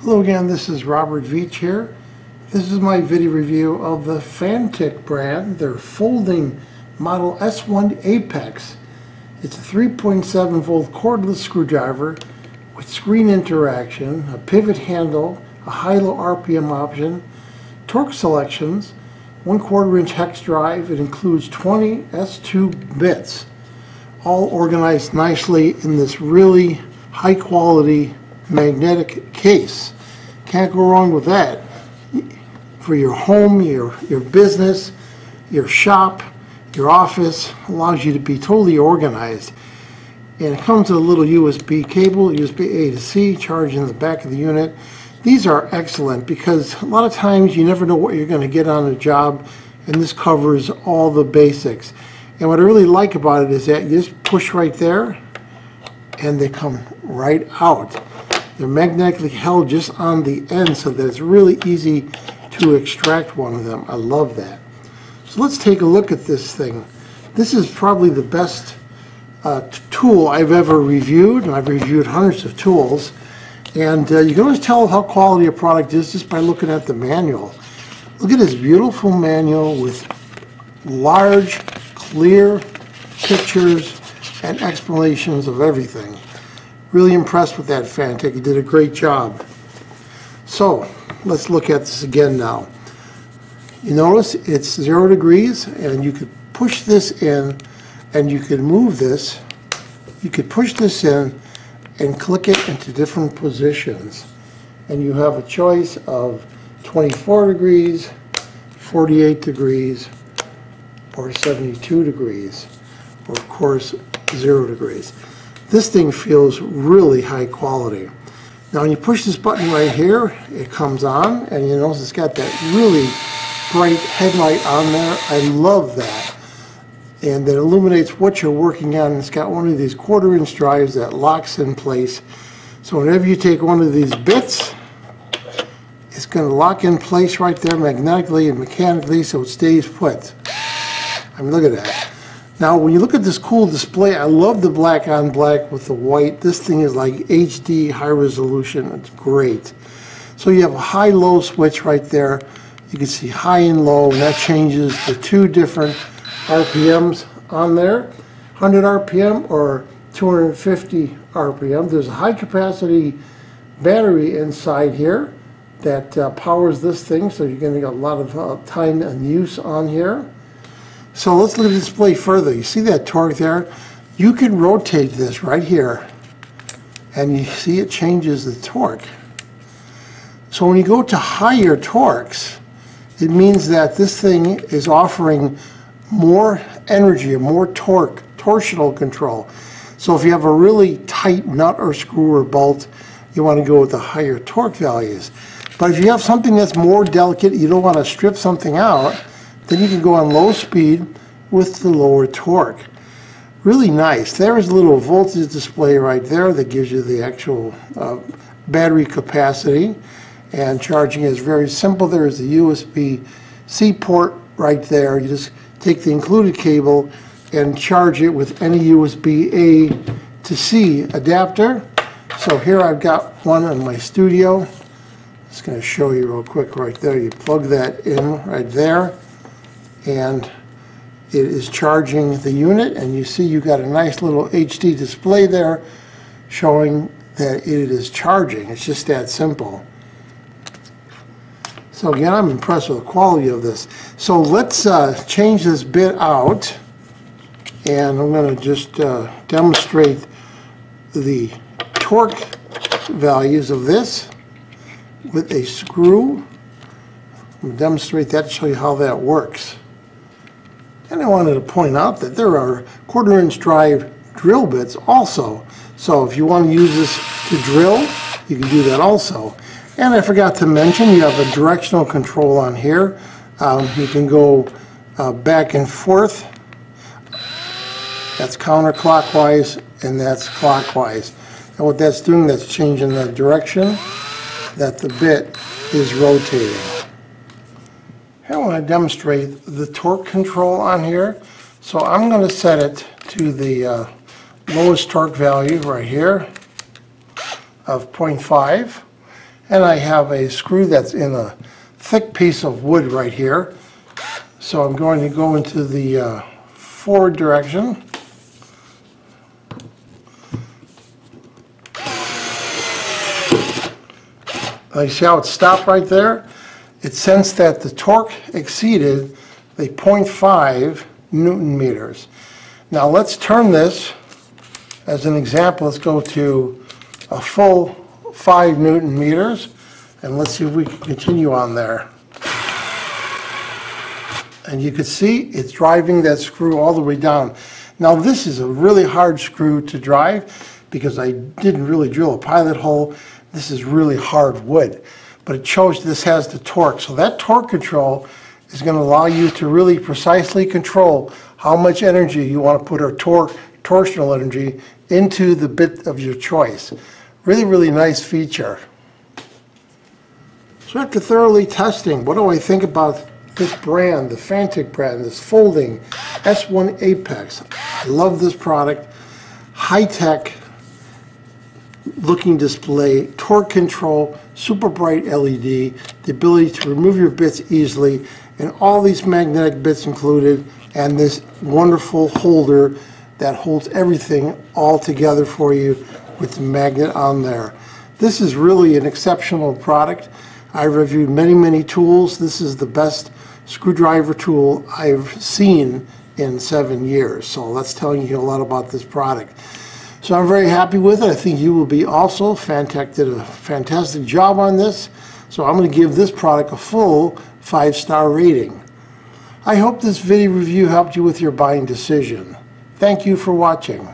Hello again, this is Robert Veach here. This is my video review of the Fanttik brand, their folding model S1 Apex. It's a 3.7V cordless screwdriver with screen interaction, a pivot handle, a high-low RPM option, torque selections, 1/4 inch hex drive. It includes 20 S2 bits, all organized nicely in this really high quality magnetic case. Can't go wrong with that. For your home, your business, your shop, your office, allows you to be totally organized. And it comes with a little USB cable, USB A to C, charge in the back of the unit. These are excellent because a lot of times you never know what you're going to get on a job, and this covers all the basics. And what I really like about it is that you just push right there and they come right out. They're magnetically held just on the end so that it's really easy to extract one of them. I love that. So let's take a look at this thing. This is probably the best tool I've ever reviewed, and I've reviewed hundreds of tools. And you can always tell how quality a product is just by looking at the manual. Look at this beautiful manual with large, clear pictures and explanations of everything. Really impressed with that, Fanttik. You did a great job. So let's look at this again now. You notice it's 0 degrees, and you could push this in and you could move this. You could push this in and click it into different positions, and you have a choice of 24 degrees, 48 degrees, or 72 degrees, or of course 0 degrees. This thing feels really high quality. Now when you push this button right here, it comes on, and you notice it's got that really bright headlight on there. I love that. And it illuminates what you're working on. It's got one of these 1/4 inch drives that locks in place. So whenever you take one of these bits, it's going to lock in place right there magnetically and mechanically so it stays put. I mean, look at that. Now when you look at this cool display, I love the black on black with the white. This thing is like HD high resolution. It's great. So you have a high-low switch right there. You can see high and low, and that changes the two different RPMs on there, 100 RPM or 250 RPM. There's a high capacity battery inside here that powers this thing, so you're going to get a lot of time and use on here. So let's look at the display further. You see that torque there? You can rotate this right here, and you see it changes the torque. So when you go to higher torques, it means that this thing is offering more energy, more torque, torsional control. So if you have a really tight nut or screw or bolt, you want to go with the higher torque values. But if you have something that's more delicate, you don't want to strip something out, then you can go on low speed with the lower torque. Really nice. There is a little voltage display right there that gives you the actual battery capacity, and charging is very simple. There is a USB-C port right there. You just take the included cable and charge it with any USB-A to C adapter. So here I've got one in my studio. Just going to show you real quick right there. You plug that in right there, and it is charging the unit, and you see you got a nice little HD display there showing that it is charging. It's just that simple. So again, I'm impressed with the quality of this. So let's change this bit out, and I'm going to just demonstrate the torque values of this with a screw. I'm going to demonstrate that to show you how that works. And I wanted to point out that there are 1/4 inch drive drill bits also. So if you want to use this to drill, you can do that also. And I forgot to mention, you have a directional control on here. You can go back and forth. That's counterclockwise, and that's clockwise. And what that's doing, that's changing the direction that the bit is rotating. I want to demonstrate the torque control on here. So I'm going to set it to the lowest torque value right here of 0.5. And I have a screw that's in a thick piece of wood right here. So I'm going to go into the forward direction. You see how it stopped right there? It sensed that the torque exceeded the 0.5 Newton meters. Now let's turn this as an example. Let's go to a full 5 Newton meters, and let's see if we can continue on there. And you can see it's driving that screw all the way down. Now this is a really hard screw to drive because I didn't really drill a pilot hole. This is really hard wood, but it shows this has the torque. So that torque control is going to allow you to really precisely control how much energy you want to put, or torsional energy, into the bit of your choice. Really, really nice feature. So after thoroughly testing, what do I think about this brand, the Fanttik brand, this folding S1 Apex? I love this product. High-tech looking display, torque control, super bright LED, the ability to remove your bits easily, and all these magnetic bits included, and this wonderful holder that holds everything all together for you with the magnet on there. This is really an exceptional product. I've reviewed many, many tools. This is the best screwdriver tool I've seen in 7 years. So that's telling you a lot about this product. So I'm very happy with it. I think you will be also. Fanttik did a fantastic job on this. So I'm going to give this product a full 5-star rating. I hope this video review helped you with your buying decision. Thank you for watching.